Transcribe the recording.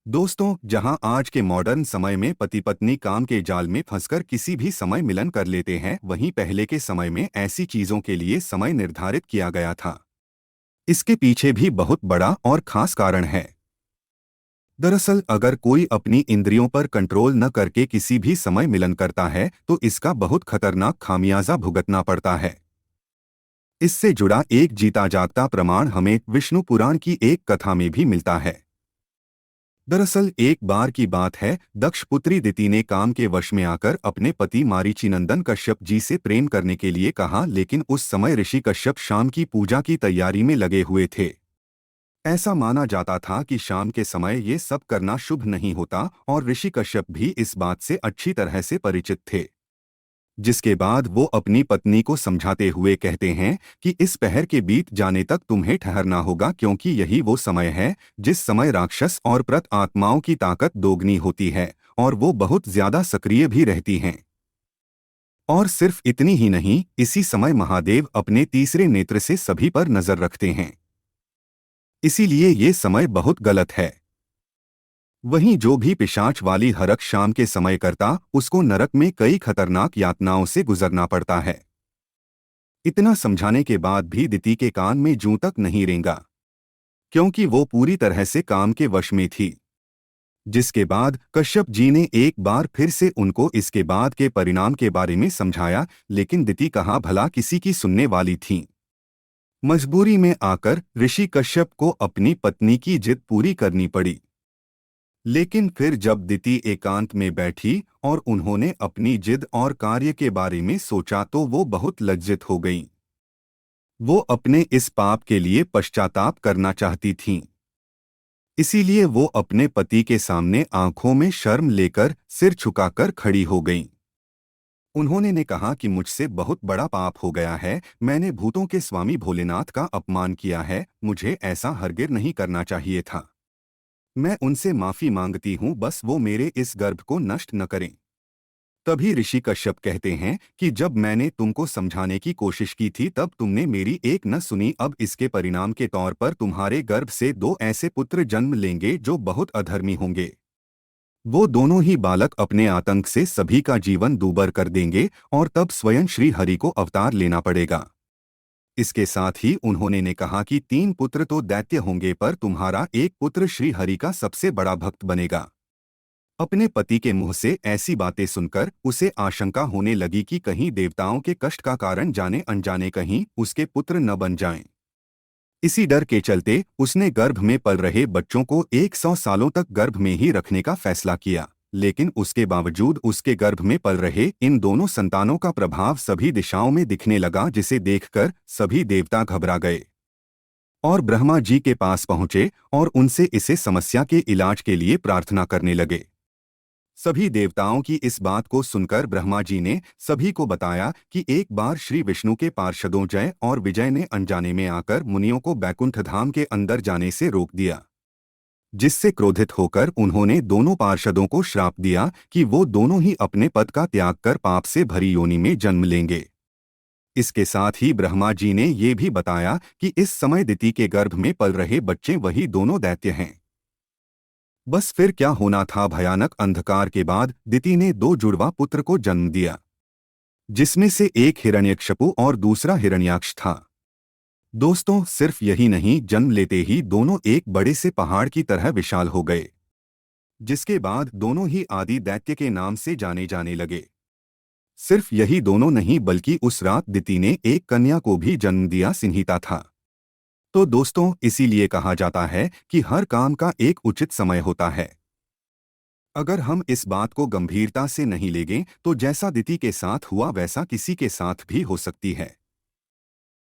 दोस्तों, जहां आज के मॉडर्न समय में पति पत्नी काम के जाल में फंसकर किसी भी समय मिलन कर लेते हैं, वहीं पहले के समय में ऐसी चीजों के लिए समय निर्धारित किया गया था। इसके पीछे भी बहुत बड़ा और खास कारण है। दरअसल अगर कोई अपनी इंद्रियों पर कंट्रोल न करके किसी भी समय मिलन करता है तो इसका बहुत खतरनाक खामियाजा भुगतना पड़ता है। इससे जुड़ा एक जीता जागता प्रमाण हमें विष्णु पुराण की एक कथा में भी मिलता है। दरअसल एक बार की बात है, दक्ष पुत्री दिति ने काम के वश में आकर अपने पति मारीचीनंदन कश्यप जी से प्रेम करने के लिए कहा, लेकिन उस समय ऋषि कश्यप शाम की पूजा की तैयारी में लगे हुए थे। ऐसा माना जाता था कि शाम के समय ये सब करना शुभ नहीं होता और ऋषि कश्यप भी इस बात से अच्छी तरह से परिचित थे। जिसके बाद वो अपनी पत्नी को समझाते हुए कहते हैं कि इस पहर के बीत जाने तक तुम्हें ठहरना होगा, क्योंकि यही वो समय है जिस समय राक्षस और प्रत आत्माओं की ताकत दोगुनी होती है और वो बहुत ज्यादा सक्रिय भी रहती हैं। और सिर्फ इतनी ही नहीं, इसी समय महादेव अपने तीसरे नेत्र से सभी पर नजर रखते हैं। इसीलिए ये समय बहुत गलत है। वहीं जो भी पिशाच वाली हरक शाम के समय करता, उसको नरक में कई खतरनाक यातनाओं से गुजरना पड़ता है। इतना समझाने के बाद भी दिति के कान में जूं तक नहीं रेंगा, क्योंकि वो पूरी तरह से काम के वश में थी। जिसके बाद कश्यप जी ने एक बार फिर से उनको इसके बाद के परिणाम के बारे में समझाया, लेकिन दिति कहाँ भला किसी की सुनने वाली थी। मजबूरी में आकर ऋषि कश्यप को अपनी पत्नी की जिद पूरी करनी पड़ी। लेकिन फिर जब दिति एकांत में बैठी और उन्होंने अपनी जिद और कार्य के बारे में सोचा तो वो बहुत लज्जित हो गईं। वो अपने इस पाप के लिए पश्चाताप करना चाहती थीं। इसीलिए वो अपने पति के सामने आंखों में शर्म लेकर सिर झुकाकर खड़ी हो गईं। उन्होंने ने कहा कि मुझसे बहुत बड़ा पाप हो गया है, मैंने भूतों के स्वामी भोलेनाथ का अपमान किया है, मुझे ऐसा हरगिज नहीं करना चाहिए था। मैं उनसे माफी मांगती हूँ, बस वो मेरे इस गर्भ को नष्ट न करें। तभी ऋषि कश्यप कहते हैं कि जब मैंने तुमको समझाने की कोशिश की थी तब तुमने मेरी एक न सुनी, अब इसके परिणाम के तौर पर तुम्हारे गर्भ से दो ऐसे पुत्र जन्म लेंगे जो बहुत अधर्मी होंगे। वो दोनों ही बालक अपने आतंक से सभी का जीवन दूभर कर देंगे और तब स्वयं श्री हरि को अवतार लेना पड़ेगा। इसके साथ ही उन्होंने ने कहा कि 3 पुत्र तो दैत्य होंगे, पर तुम्हारा एक पुत्र श्री हरि का सबसे बड़ा भक्त बनेगा। अपने पति के मुंह से ऐसी बातें सुनकर उसे आशंका होने लगी कि कहीं देवताओं के कष्ट का कारण जाने अनजाने कहीं उसके पुत्र न बन जाएं। इसी डर के चलते उसने गर्भ में पल रहे बच्चों को 100 सालों तक गर्भ में ही रखने का फैसला किया। लेकिन उसके बावजूद उसके गर्भ में पल रहे इन दोनों संतानों का प्रभाव सभी दिशाओं में दिखने लगा, जिसे देखकर सभी देवता घबरा गए और ब्रह्मा जी के पास पहुंचे और उनसे इसे समस्या के इलाज के लिए प्रार्थना करने लगे। सभी देवताओं की इस बात को सुनकर ब्रह्मा जी ने सभी को बताया कि एक बार श्री विष्णु के पार्षदों जय और विजय ने अनजाने में आकर मुनियों को बैकुंठ धाम के अंदर जाने से रोक दिया, जिससे क्रोधित होकर उन्होंने दोनों पार्षदों को श्राप दिया कि वो दोनों ही अपने पद का त्याग कर पाप से भरी योनि में जन्म लेंगे। इसके साथ ही ब्रह्मा जी ने ये भी बताया कि इस समय दिति के गर्भ में पल रहे बच्चे वही दोनों दैत्य हैं। बस फिर क्या होना था, भयानक अंधकार के बाद दिति ने 2 जुड़वा पुत्र को जन्म दिया, जिसमें से एक हिरण्यकशिपु और दूसरा हिरण्याक्ष था। दोस्तों, सिर्फ यही नहीं, जन्म लेते ही दोनों एक बड़े से पहाड़ की तरह विशाल हो गए, जिसके बाद दोनों ही आदि दैत्य के नाम से जाने जाने लगे। सिर्फ यही दोनों नहीं, बल्कि उस रात दिति ने एक कन्या को भी जन्म दिया, सिंहिता था। तो दोस्तों, इसीलिए कहा जाता है कि हर काम का एक उचित समय होता है। अगर हम इस बात को गंभीरता से नहीं लेंगे तो जैसा दिति के साथ हुआ वैसा किसी के साथ भी हो सकती है।